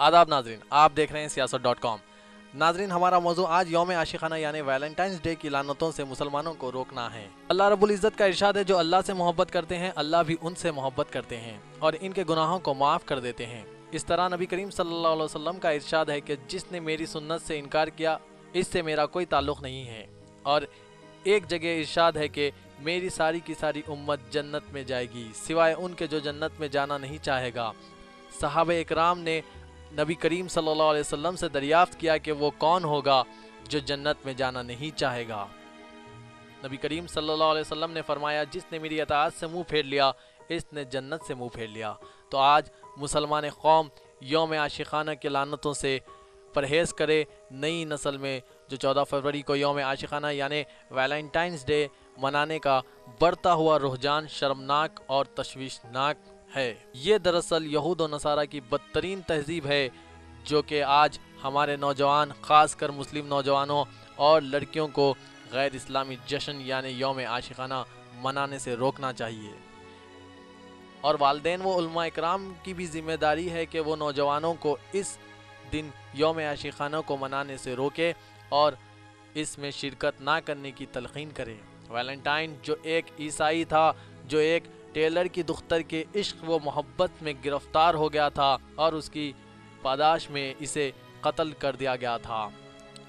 आदाब नाजरीन, आप देख रहे हैं siyaasat.com। नाजरीन, हमारा मौजू आज यौम आशिकाना यानी वैलेंटाइंस डे की लानतों से मुसलमानों को रोकना है। अल्लाह रब्बुल इज़्ज़त का इरशाद है, जो अल्लाह से मोहब्बत करते हैं अल्लाह भी उनसे मोहब्बत करते हैं और इनके गुनाहों को माफ़ कर देते हैं। इस तरह नबी करीम सल्लल्लाहु अलैहि वसल्लम का इरशाद है कि जिसने मेरी सुन्नत से इनकार किया इससे मेरा कोई ताल्लुक़ नहीं है। और एक जगह इरशाद है कि मेरी सारी की सारी उम्मत जन्नत में जाएगी सिवाय उनके जो जन्नत में जाना नहीं चाहेगा। सहाबा इकराम ने नबी करीम सल्लल्लाहु अलैहि वसल्लम से दरियाफ्त किया कि वो कौन होगा जो जन्नत में जाना नहीं चाहेगा। नबी करीम सल्लल्लाहु अलैहि वसल्लम ने फरमाया, जिसने मेरी अताअत से मुंह फेर लिया इसने जन्नत से मुंह फेर लिया। तो आज मुसलमान कौम यौम आशिकाना के लानतों से परहेज़ करे। नई नस्ल में जो 14 फरवरी को यौम आशिकाना यानी वैलेंटाइंस डे मनाने का बढ़ता हुआ रुझान शर्मनाक और तशवीशनाक है। ये दरअसल यहूद और नसारा की बदतरीन तहजीब है, जो कि आज हमारे नौजवान ख़ासकर मुस्लिम नौजवानों और लड़कियों को गैर इस्लामी जश्न यानी यौम आशिकाना मनाने से रोकना चाहिए। और वालिदैन व उलमा इकराम की भी ज़िम्मेदारी है कि वो नौजवानों को इस दिन यौम आशिकाना को मनाने से रोके और इसमें शिरकत ना करने की तलक़ीन करे। वैलेंटाइन जो एक ईसाई था, जो एक टेलर की दुख्तर के इश्क व मोहब्बत में गिरफ्तार हो गया था और उसकी पादाश में इसे कत्ल कर दिया गया था।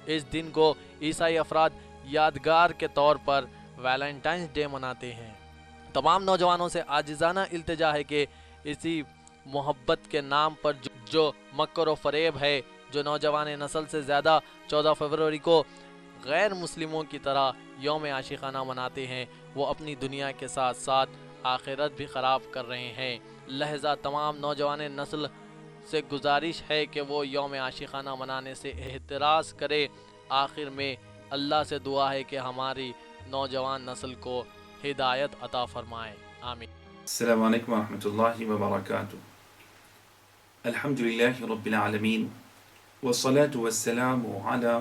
इस दिन को ईसाई अफराद यादगार के तौर पर वैलेंटाइंस डे मनाते हैं। तमाम नौजवानों से आजिज़ाना इल्तिजा है कि इसी मोहब्बत के नाम पर जो मक्र व फरेब है, जो नौजवान नस्ल से ज़्यादा 14 फरवरी को गैर मुस्लिमों की तरह यौम आशिकाना मनाते हैं, वो अपनी दुनिया के साथ साथ आखिरत भी ख़राब कर रहे हैं। लहजा तमाम नौजवान नस्ल से गुजारिश है कि वो यौम आशिकाना मनाने से एहतराज़ करे। आखिर में अल्लाह से दुआ है कि हमारी नौजवान नस्ल को हिदायत अता फरमाए। आमीन। अस्सलामु अलैकुम वरहमतुल्लाहि वबरकातुहू। अल्हम्दुलिल्लाहि रब्बिल आलमीन वस्सलातु वस्सलामु अला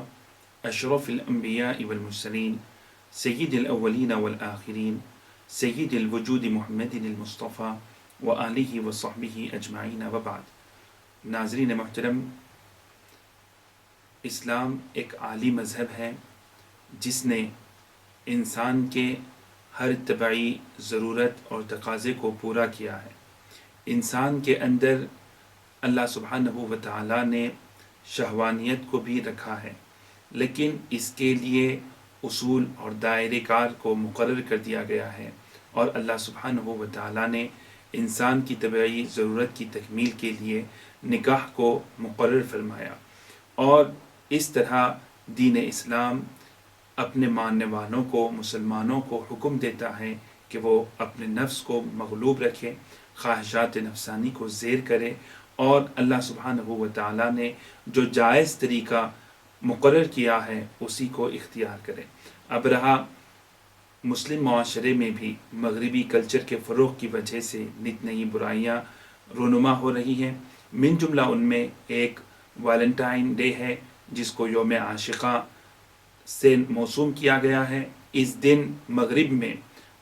अशरफिल अंबियाइ वल मुरसलीन सय्यिदिल अव्वलीन वल आखिरीन सय्यिदिल वजूद मुहम्मदिनिल मुस्तफ़ा व आलिहि व सहबिहि अजमाइन व बाद। नाज़रीन मोहतरम, इस्लाम एक आली मज़हब है जिसने इंसान के हर तबाई ज़रूरत और तकाज़े को पूरा किया है। इंसान के अंदर अल्लाह सुब्हानहू व तआला ने शहवानियत को भी रखा है, लेकिन इसके लिए उसूल और दायरे कार को मुकर्रर कर दिया गया है और अल्लाह सुब्हानहू व तआला ने इंसान की तबीई ज़रूरत की तकमील के लिए निकाह को मुकर्रर फरमाया। और इस तरह दीन इस्लाम अपने मानने वालों को, मुसलमानों को हुक्म देता है कि वो अपने नफ्स को मगलूब रखें, ख्वाहिशात नफसानी को ज़ेर करे और अल्लाह सुब्हानहू व तआला ने जो जायज़ तरीक़ा मुकर्रर किया है उसी को इख्तियार करें। अब रहा मुस्लिम माशरे में भी मगरबी कल्चर के फ़रोग़ की वजह से नित नई बुराइयाँ रूनुमा हो रही हैं। मिन जुमला उनमें एक वैलेंटाइन डे है जिसको यौम आशिका से मौसूम किया गया है। इस दिन मगरिब में,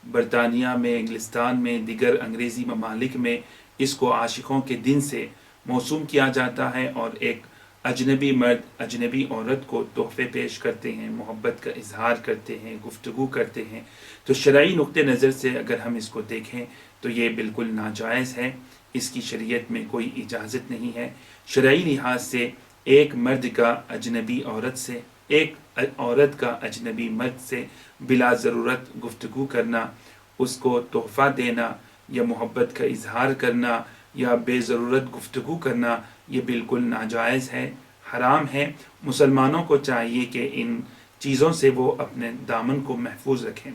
बरतानिया में, इंग्लिस्तान में, दिगर अंग्रेज़ी ममालिक में इसको आशिकों के दिन से मौसूम किया जाता है और एक अजनबी मर्द अजनबी औरत को तोहफ़े पेश करते हैं, मोहब्बत का इजहार करते हैं, गुफ्तगू करते हैं। तो शरई नुक्ते नज़र से अगर हम इसको देखें तो ये बिल्कुल नाजायज़ है, इसकी शरीयत में कोई इजाज़त नहीं है। शरई लिहाज से एक मर्द का अजनबी औरत से, एक औरत का अजनबी मर्द से बिला ज़रूरत गुफ्तगू करना, उसको तोहफ़ा देना या मोहब्बत का इजहार करना या बेज़रूरत गुफ्तगू करना, ये बिल्कुल नाजायज़ है, हराम है। मुसलमानों को चाहिए कि इन चीज़ों से वो अपने दामन को महफूज रखें।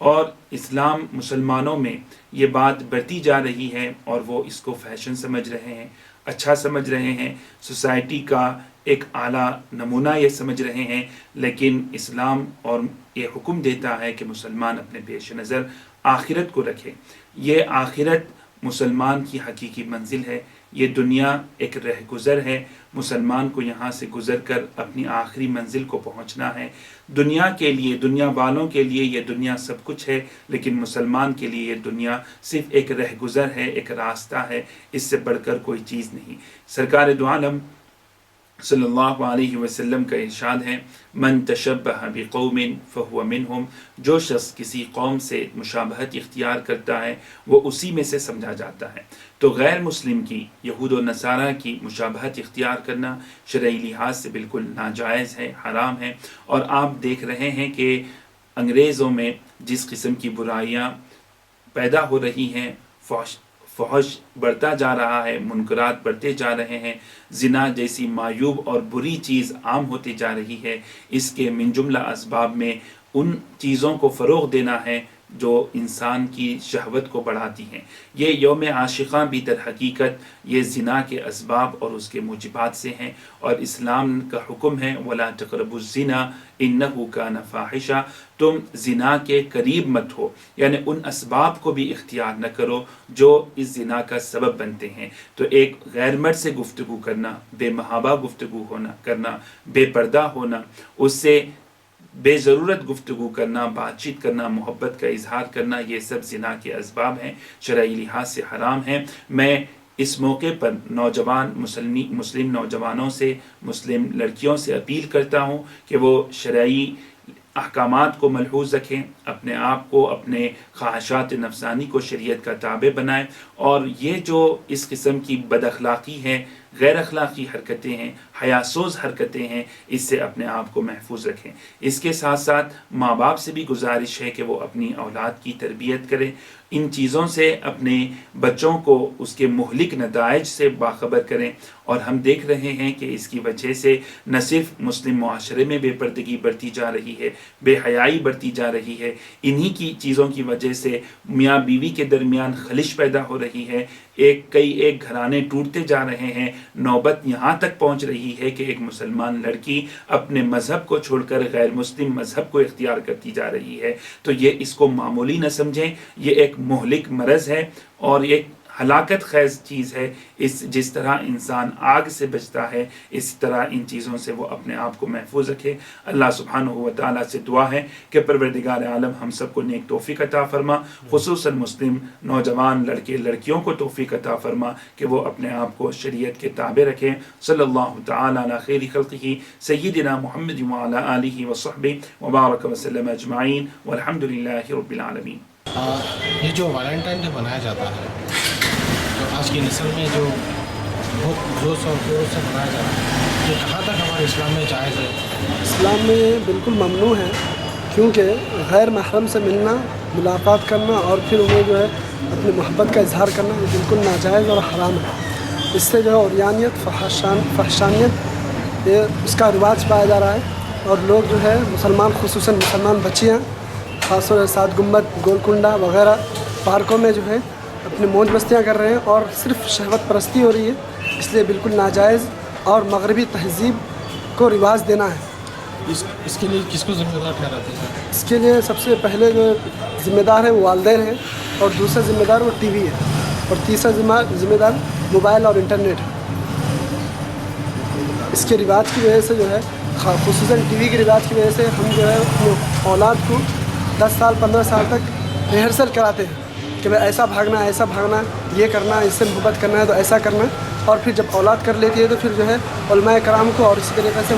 और इस्लाम मुसलमानों में ये बात बढ़ती जा रही है और वो इसको फ़ैशन समझ रहे हैं, अच्छा समझ रहे हैं, सोसाइटी का एक आला नमूना ये समझ रहे हैं। लेकिन इस्लाम और ये हुक्म देता है कि मुसलमान अपने पेश नज़र आखिरत को रखे। ये आखिरत मुसलमान की हकीकी मंजिल है, ये दुनिया एक रहगुज़र है। मुसलमान को यहाँ से गुज़र कर अपनी आखिरी मंजिल को पहुँचना है। दुनिया के लिए, दुनिया वालों के लिए ये दुनिया सब कुछ है, लेकिन मुसलमान के लिए ये दुनिया सिर्फ़ एक रहगुज़र है, एक रास्ता है, इससे बढ़कर कोई चीज़ नहीं। सरकार दो आलम सल्लल्लाहु अलैहि वसल्लम का इरशाद है, मन तशब्बह बिकौम फहुव मिनहुम, जो शख्स किसी कौम से मुशाबहत इख्तियार करता है वो उसी में से समझा जाता है। तो गैर मुस्लिम की, यहूद व नसारा की मुशाबहत इख्तियार करना शरई लिहाज से बिल्कुल नाजायज़ है, हराम है। और आप देख रहे हैं कि अंग्रेज़ों में जिस किस्म की बुराइयाँ पैदा हो रही हैं, फहश बढ़ता जा रहा है, मुनकरात बढ़ते जा रहे हैं, ज़िना जैसी मायूब और बुरी चीज़ आम होती जा रही है, इसके मिन जुमला असबाब में उन चीज़ों को फ़रोग़ देना है जो इंसान की शहवत को बढ़ाती हैं। ये यौम आशिक़ा भी दर हकीकत ये ज़िना के असबाब और उसके मूजिबात से हैं, और इस्लाम का हुक्म है, वला तक़रबुज़्ज़िना इन्नहु कान फ़ाहिशा, तुम ज़िना के करीब मत हो, यानी उन असबाब को भी इख्तियार न करो जो इस ज़िना का सबब बनते हैं। तो एक गैर मर्द से गुफ्तगू करना, बेमहाबा गुफ्तगू करना, बेपर्दा होना, उससे बेज़रूरत गुफ्तगू करना, बातचीत करना, मोहब्बत का इजहार करना, ये सब ज़िना के असबाब हैं, शरई लिहाज से हराम हैं। मैं इस मौके पर नौजवान मुस्लिम नौजवानों से, मुस्लिम लड़कियों से अपील करता हूँ कि वो शरई अहकामात को मलहूज़ रखें, अपने आप को, अपने ख्वाहिशात नफसानी को शरीयत का ताबे बनाएं, और ये जो इस किस्म की बदअखलाक़ी हैं, गैर अखलाक़ी हरकतें हैं, हयासोज़ हरकतें हैं, इससे अपने आप को महफूज रखें। इसके साथ साथ माँ बाप से भी गुजारिश है कि वो अपनी औलाद की तरबियत करें, इन चीज़ों से अपने बच्चों को उसके मुहलिक नताइज से बाखबर करें। और हम देख रहे हैं कि इसकी वजह से न सिर्फ मुस्लिम मुआशरे में बेपर्दगी बढ़ती जा रही है, बेहयाई बढ़ती जा रही है, इन्हीं की चीज़ों की वजह से मियाँ बीवी के दरमियान खलिश पैदा हो रही है, एक घराने टूटते जा रहे हैं। नौबत यहाँ तक पहुँच रही है कि एक मुसलमान लड़की अपने मज़हब को छोड़कर गैर मुस्लिम मज़हब को इख्तियार करती जा रही है। तो ये इसको मामूली न समझें, ये एक मुहलिक मरज़ है और एक हलाकत खैज़ चीज़ है। जिस तरह इंसान आग से बचता है, इस तरह इन चीज़ों से वो अपने आप को महफूज रखे। अल्लाह सुब्हानहू व तआला से दुआ है कि परवरदिगार आलम हम सबको नेक तौफीक अता फरमा, खुसूसन मुस्लिम नौजवान लड़के लड़कियों को तौफीक अता फरमा कि वो अपने आप को शरीयत के ताबे रखें। सल्लल्लाहु तआला अला खैरि खल्क़िही सय्यिदिना मुहम्मद व अला आलिहि व सहबिहि व बारक व सल्लम अजमाइन वल्हम्दुलिल्लाहि रब्बिल आलमीन। ये जो वैलेंटाइन डे मनाया जाता है, तो आज की नस्ल में जो बहुत जोश और जोर से मनाया जा रहा है, ये कहाँ तक हमारे इस्लाम में जायज़ है? इस्लाम में ये बिल्कुल ममनू है, क्योंकि गैर महरम से मिलना, मुलाकात करना और फिर उन्हें जो है अपनी मोहब्बत का इजहार करना, ये बिल्कुल नाजायज़ और हराम है। इससे जो है औरियानियत, फहशानियत ये उसका रिवाज पाया जा रहा है। और लोग जो है मुसलमान, खुसूसन मुसलमान बच्चियाँ ख़ासतौर से सात गुम्बद, गोलकुंडा वगैरह पार्कों में जो है अपनी मौज मस्तियाँ कर रहे हैं और सिर्फ शहवत परस्ती हो रही है। इसलिए बिल्कुल नाजायज़ और मगरबी तहज़ीब को रिवाज देना है। इसके लिए किसको ज़िम्मेदार ठहराते हैं? इसके लिए सबसे पहले जो ज़िम्मेदार है वो वालिदैन है, और दूसरा ज़िम्मेदार वो टीवी है, और तीसरा ज़िम्मेदार मोबाइल और इंटरनेट है। इसके रिवाज की वजह से जो है, ख़ुसूसन टीवी के रिवाज की वजह से हम जो है अपने औलाद को 10 साल 15 साल तक रिहर्सल कराते हैं कि भाई ऐसा भागना, ये करना, इससे मोहब्बत करना है तो ऐसा करना। और फिर जब औलाद कर लेती है तो फिर जो है उलमाए कराम को और इसी तरीके से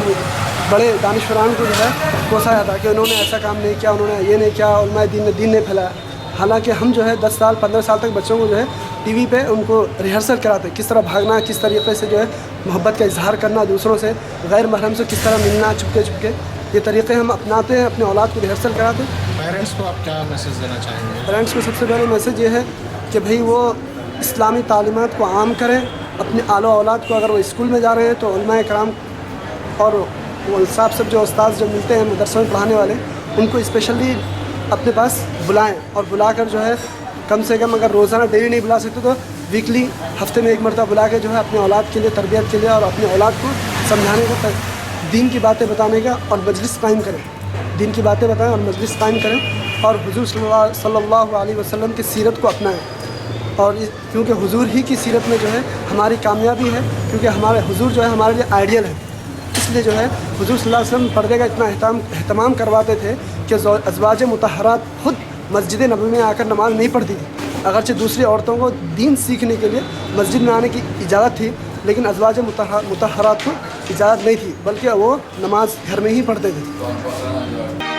बड़े दानिशवरान को जो है कोसा जाता है कि उन्होंने ऐसा काम नहीं किया, उन्होंने ये नहीं किया, उलमाए दीन ने दीन नहीं फैलाया। हालांकि हम जो है 10 साल 15 साल तक बच्चों को जो है टीवी पे उनको रिहर्सल कराते हैं, किस तरह भागना, किस तरीके से जो है मोहब्बत का इजहार करना दूसरों से, गैर महरम से किस तरह मिलना छुपके, ये तरीक़े हम अपनाते हैं, अपने औलाद को रिहर्सल कराते हैं। पेरेंट्स को आप क्या मैसेज देना चाहेंगे? पेरेंट्स को सबसे पहले मैसेज ये है कि भाई वो इस्लामी तालीमात को आम करें। अपने आलो औलाद को अगर वो स्कूल में जा रहे हैं तो उलमाए कराम और वो साहब सब जो उस्ताद जो मिलते हैं मदरसों में पढ़ाने वाले, उनको स्पेशली अपने पास बुलाएं, और बुलाकर जो है कम से कम अगर रोज़ाना डेली नहीं बुला सकते तो वीकली, हफ्ते में एक मरतबा बुला के जो है अपने औलाद के लिए, तरबियत के लिए और अपने औलाद को समझाने का, दीन की बातें बताने का और मजलिस कायम करें। दीन की बातें बताएं और मजलिस कायम करें, और हुजूर सल्लल्लाहु अलैहि वसल्लम की सीरत को अपनाएं। और क्योंकि हुजूर ही की सीरत में जो है हमारी कामयाबी है, क्योंकि हमारे हुजूर जो है हमारे लिए आइडियल है। इसलिए जो है हुजूर सल्लल्लाहु अलैहि वसल्लम पर्दे का इतना एहतमाम करवाते थे कि अज़वाज मुतहरात खुद मस्जिद नबवी में आकर नमाज़ नहीं पढ़ती थी। अगरचे दूसरी औरतों को दीन सीखने के लिए मस्जिद में आने की इजाज़त थी, لیکن ازواج مطہرات کو اجازت نہیں تھی، بلکہ وہ نماز گھر میں ہی پڑھتے تھے۔